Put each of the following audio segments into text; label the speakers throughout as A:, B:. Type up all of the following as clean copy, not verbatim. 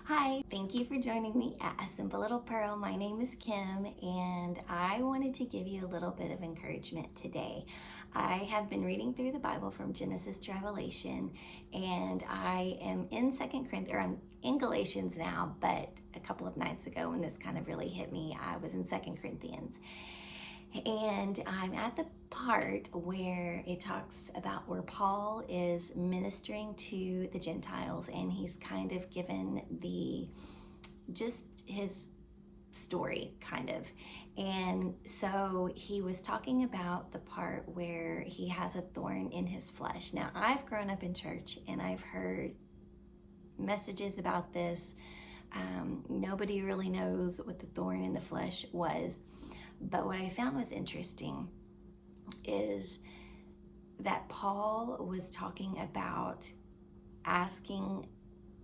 A: Hi, thank you for joining me at A Simple Little Pearl. My name is Kim, and I wanted to give you a little bit of encouragement today. I have been reading through the Bible from Genesis to Revelation, and I am in Second Corinthians, or I'm in Galatians now, but a couple of nights ago when this kind of really hit me, I was in Second Corinthians. And I'm at the part where it talks about where Paul is ministering to the Gentiles, and he's kind of given just his story, kind of. And so he was talking about the part where he has a thorn in his flesh. Now, I've grown up in church and I've heard messages about this. Nobody really knows what the thorn in the flesh was. But what I found was interesting is that Paul was talking about asking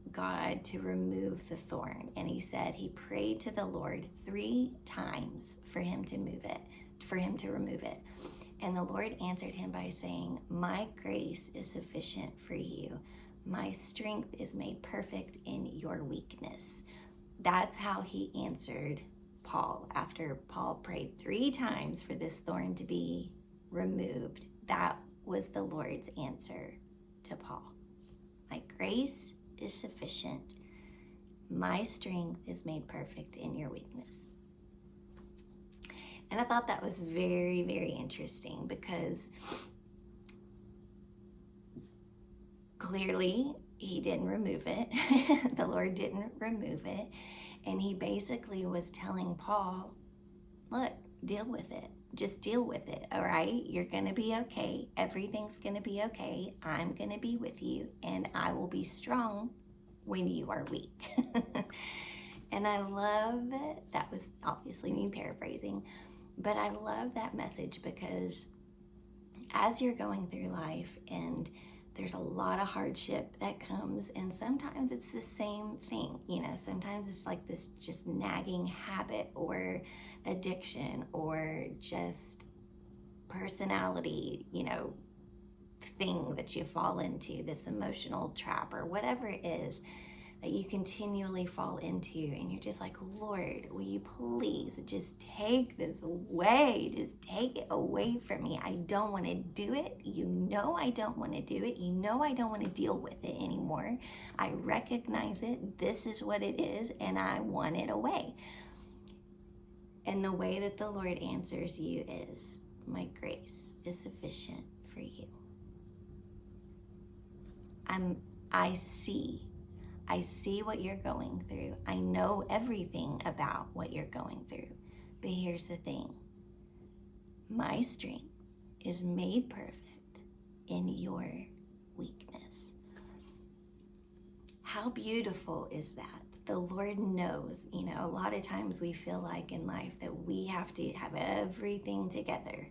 A: God to remove the thorn. And he said he prayed to the Lord 3 times for him to remove it. And the Lord answered him by saying, "My grace is sufficient for you. My strength is made perfect in your weakness." That's how he answered Paul after Paul prayed 3 times for this thorn to be removed. That was the Lord's answer to Paul. My grace is sufficient. My strength is made perfect in your weakness. And I thought that was very, very interesting because clearly he didn't remove it. The Lord didn't remove it. And he basically was telling Paul, look, deal with it. Just deal with it, all right? You're going to be okay. Everything's going to be okay. I'm going to be with you, and I will be strong when you are weak. And I love it. That was obviously me paraphrasing, but I love that message because as you're going through life and there's a lot of hardship that comes, and sometimes it's the same thing. Sometimes it's like this just nagging habit or addiction or just personality, thing that you fall into, this emotional trap or whatever it is that you continually fall into, and you're just like, Lord, will you please just take this away? Just take it away from me. I don't want to do it. I don't want to do it. I don't want to deal with it anymore. I recognize it. This is what it is, and I want it away. And the way that the Lord answers you is, my grace is sufficient for you. I see what you're going through. I know everything about what you're going through. But here's the thing. My strength is made perfect in your weakness. How beautiful is that? The Lord knows, a lot of times we feel like in life that we have to have everything together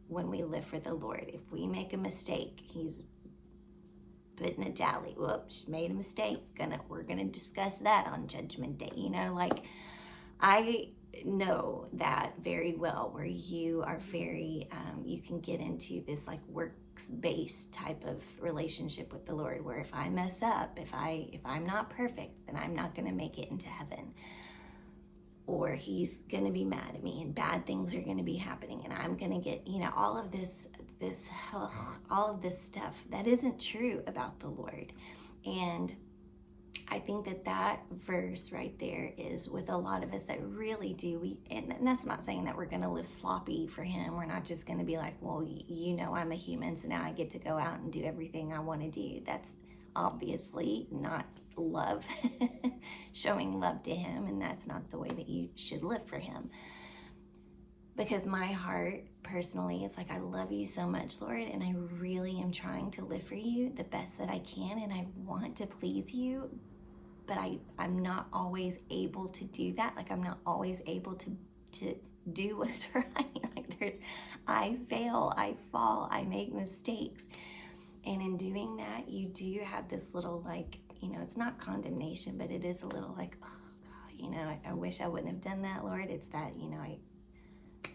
A: when we live for the Lord. If we make a mistake, He's putting a tally. Whoops, made a mistake. We're gonna discuss that on Judgment Day. I know that very well, where you are very, you can get into this like works-based type of relationship with the Lord, where if I mess up, if I'm not perfect, then I'm not gonna make it into heaven. Or He's gonna be mad at me and bad things are gonna be happening and I'm gonna get, all of this stuff that isn't true about the Lord. And I think that verse right there is with a lot of us that really do. And that's not saying that we're gonna live sloppy for Him. We're not just gonna be like, well, I'm a human, so now I get to go out and do everything I wanna do. That's obviously not love, showing love to Him, and that's not the way that you should live for Him. Because my heart personally, it's like, I love you so much, Lord, and I really am trying to live for you the best that I can, and I want to please you, but I'm not always able to do that. Like, I'm not always able to do what's right. I fail, I fall, I make mistakes. And in doing that, you do have this little it's not condemnation, but it is a little like, oh God, I wish I wouldn't have done that, Lord. It's that,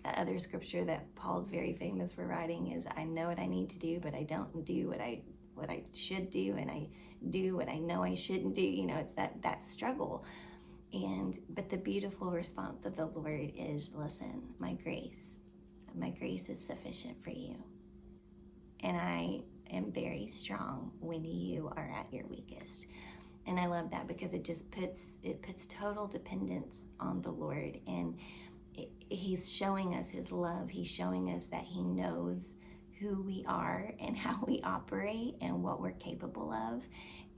A: the other scripture that Paul's very famous for writing is, I know what I need to do, but I don't do what I what I should do, and I do what I know I shouldn't do. It's that struggle. But the beautiful response of the Lord is, listen, my grace is sufficient for you. And I am very strong when you are at your weakest. And I love that, because it puts total dependence on the Lord. And he's showing us his love. He's showing us that he knows who we are and how we operate and what we're capable of,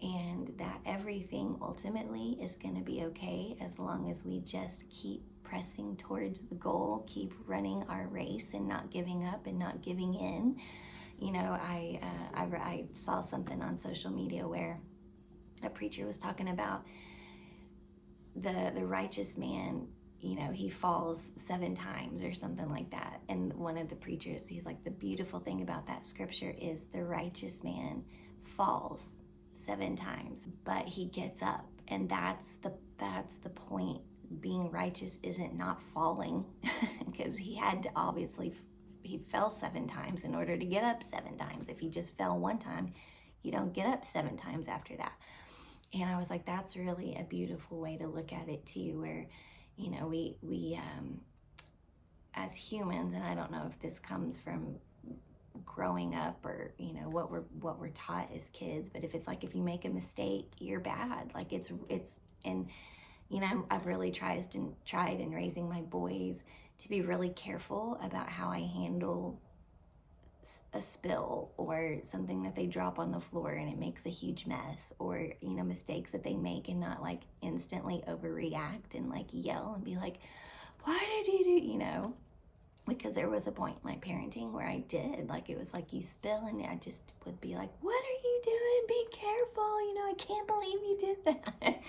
A: and that everything ultimately is going to be okay as long as we just keep pressing towards the goal, keep running our race and not giving up and not giving in. I saw something on social media where a preacher was talking about the righteous man. He falls 7 times or something like that. And one of the preachers, he's like, the beautiful thing about that scripture is the righteous man falls 7 times, but he gets up. And that's the point. Being righteous isn't not falling, because he fell 7 times in order to get up 7 times. If he just fell 1 time, you don't get up 7 times after that. And I was like, that's really a beautiful way to look at it too, where we as humans, and I don't know if this comes from growing up or what we're taught as kids, but if you make a mistake, you're bad. Like it's and I've really tried in raising my boys to be really careful about how I handle a spill or something that they drop on the floor and it makes a huge mess, or mistakes that they make, and not like instantly overreact and like yell and be like, why did you do, because there was a point in my parenting where I did, like, it was like you spill and I just would be like, what are you doing? Be careful, I can't believe you did that.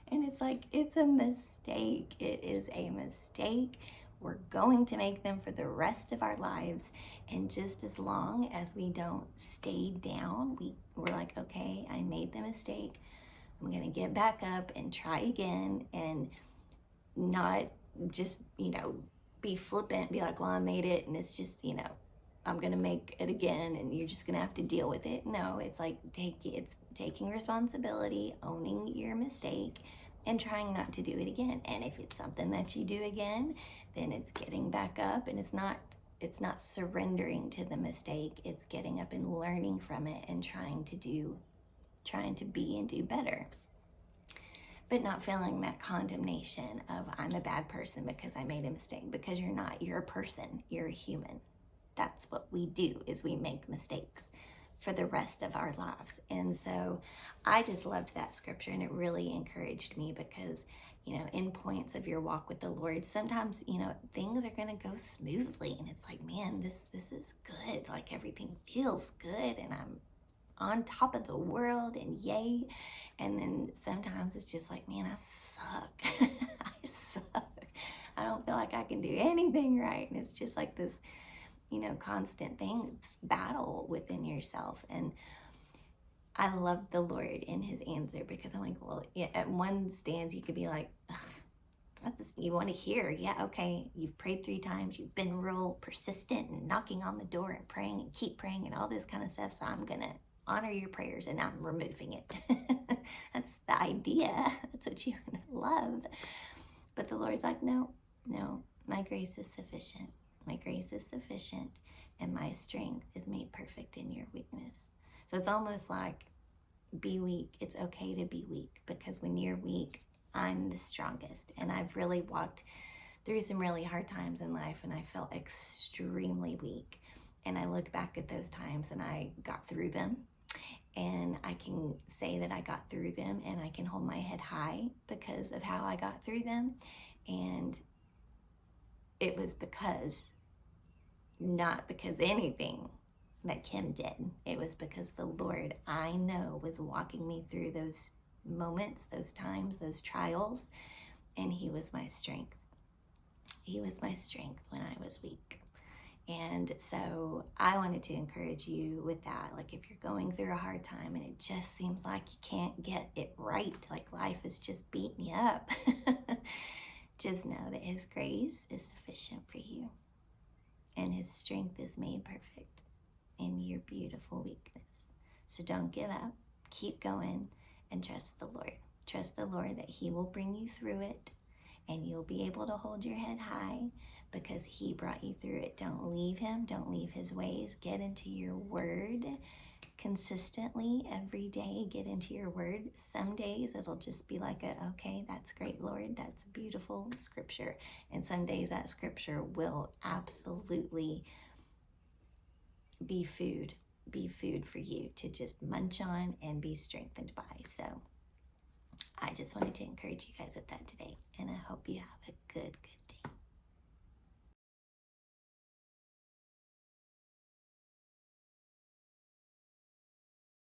A: And it's like, it's a mistake. It is a mistake. We're going to make them for the rest of our lives. And just as long as we don't stay down, we're like, okay, I made the mistake. I'm going to get back up and try again, and not just, be flippant, be like, well, I made it and it's just, I'm going to make it again and you're just going to have to deal with it. No, it's like it's taking responsibility, owning your mistake, and trying not to do it again. And if it's something that you do again, then it's getting back up, and it's not surrendering to the mistake. It's getting up and learning from it and trying to be and do better. But not feeling that condemnation of, I'm a bad person because I made a mistake, because you're not. You're a person. You're a human. That's what we do, is we make mistakes for the rest of our lives. And so I just loved that scripture, and it really encouraged me, because in points of your walk with the Lord, sometimes things are going to go smoothly, and it's like, man, this is good, like everything feels good, and I'm on top of the world, and yay. And then sometimes it's just like, man, I suck. I suck. I don't feel like I can do anything right. And it's just like this constant thing, this battle within yourself. And I love the Lord in his answer, because I'm like, well, yeah, at one stance you could be like, you want to hear, yeah, okay, you've prayed 3 times, you've been real persistent and knocking on the door and praying and keep praying and all this kind of stuff, so I'm gonna honor your prayers and I'm removing it. That's the idea. That's what you love. But the Lord's like, no, my grace is sufficient. My grace is sufficient, and my strength is made perfect in your weakness. So it's almost like, be weak. It's okay to be weak, because when you're weak, I'm the strongest. And I've really walked through some really hard times in life, and I felt extremely weak. And I look back at those times and I got through them. And I can say that I got through them, and I can hold my head high because of how I got through them. And it was not because anything that Kim did. It was because the Lord, I know, was walking me through those moments, those times, those trials, and he was my strength. He was my strength when I was weak. And so I wanted to encourage you with that. Like, if you're going through a hard time and it just seems like you can't get it right, like life is just beating you up, just know that his grace is sufficient for you, and his strength is made perfect in your beautiful weakness. So don't give up. Keep going and trust the Lord. Trust the Lord that He will bring you through it, and you'll be able to hold your head high because He brought you through it. Don't leave Him. Don't leave His ways. Get into your word consistently every day. Get into your word. Some days it'll just be like okay, that's great, Lord. That's beautiful scripture. And some days that scripture will absolutely be food for you to just munch on and be strengthened by. So I just wanted to encourage you guys with that today, and I hope you have a good day.